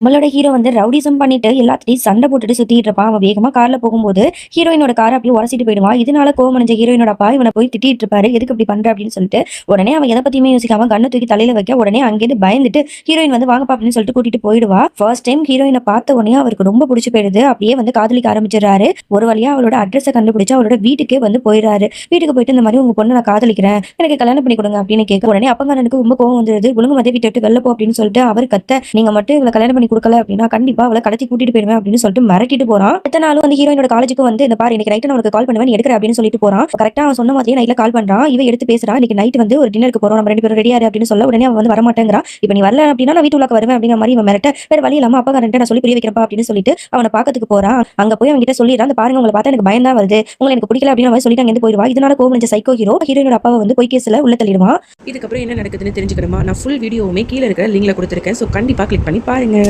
நம்மளோட ஹீரோ வந்து ரவுடிசம் பண்ணிட்டு எல்லாத்துட்டையும் சண்டை போட்டுட்டு சுத்திட்டு இருப்பான். அவன் வேகமா கார்ல போகும்போது ஹீரோயினோட கார அப்படியே உரசிட்டு போயிடுவான். இதனால கோவமடைஞ்ச ஹீரோயினோட அப்பா இவனை போய் திட்டிட்டு இருப்பாரு. எதுக்கு இப்படி பண்ற அப்படின்னு சொல்லிட்டு உடனே அவன் எதை பத்தியுமே யோசிக்காம கண்ணை தூக்கி தலையில வைக்க உடனே அங்கேருந்து பயந்துட்டு ஹீரோயின் வந்து வாங்கப்பா அப்படின்னு சொல்லிட்டு கூட்டிட்டு போயிடுவா. ஃபர்ஸ்ட் டைம் ஹீரோயினை பார்த்த உடனே அவருக்கு ரொம்ப பிடிச்சு போயிடுது. அப்படியே வந்து காதலிக்க ஆரம்பிச்சிடறாரு. ஒரு வழியா அவளோட அட்ரஸை கண்டுபிடிச்சு அவளோட வீட்டுக்கே வந்து போயிடுறாரு. வீட்டுக்கு போயிட்டு இந்த மாதிரி உங்க பொண்ணு நான் காதலிக்கிறேன், எனக்கு கல்யாணம் பண்ணி கொடுங்க அப்படின்னு கேட்க உடனே அப்பங்காரனுக்கு ரொம்ப கோவம் வந்துருது. ஒழுங்கு மதிய வீட்டை விட்டு வெளில போ அப்படின்னு சொல்லிட்டு அவர் கத்த, நீங்க மட்டும் இவளை கல்யாணம் பண்ணி கொடுக்கல அப்படின்னா கண்டிப்பா அவளை கடத்தி கூட்டிட்டு போயிருவேன் அப்படின்னு சொல்லிட்டு மிரட்டிட்டு போறான். அடுத்த நாளும் வந்து ஹீரோயினோட காலேஜுக்கு வந்து இந்த பாரு இன்னைக்கு நைட் நான் உனக்கு கால் பண்ணுவேன் எடுக்கிற அப்படின்னு சொல்லிட்டு போறான். கரெக்டா அவன் சொன்ன மாதிரியே நைட்ல கால் பண்றான். இவ எடுத்து பேசுறா, இன்னைக்கு நைட் வந்து ஒரு டின்னருக்கு போறோம், நம்ம ரெண்டு பேரும் ரெடியாரு அப்படின்னு சொல்ல உடனே அவன் வந்து வரமாட்டேங்கிறா. இப்ப நீ வரல அப்படின்னா நான் வீட்டுக்குள்ள வருவேன் அப்படிங்கிற மாதிரி இவன் மிரட்ட, வேற வழி இல்லாம அப்பா கரண்ட் நான் சொல்லி புரிய வைக்கிறப்பா அப்படின்னு சொல்லிட்டு அவனை பாக்கிறதுக்கு போறான். அங்க போய் அவங்க கிட்ட சொல்லிடுறான், அந்த பாருங்க உங்களை பார்த்தா எனக்கு பயம் தான் வருது, உங்களை எனக்கு பிடிக்கல அப்படின்னு மாதிரி சொல்லிட்டு அங்க போயிடுவா. இதனால கோவம் சைக்கோ ஹீரோ ஹீரோயினோட அப்பாவை வந்து பொய் கேஸ்ல உள்ள தள்ளிடுவான். இதுக்கப்புறம் என்ன நடக்குதுன்னு தெரிஞ்சுக்கணுமா? நான் ஃபுல் வீடியோவுமே கீழே இருக்கிற லிங்க்ல கொடுத்துருக்கேன். ஸோ கண்டிப்பா கிளிக் பண்ணி பாருங்க.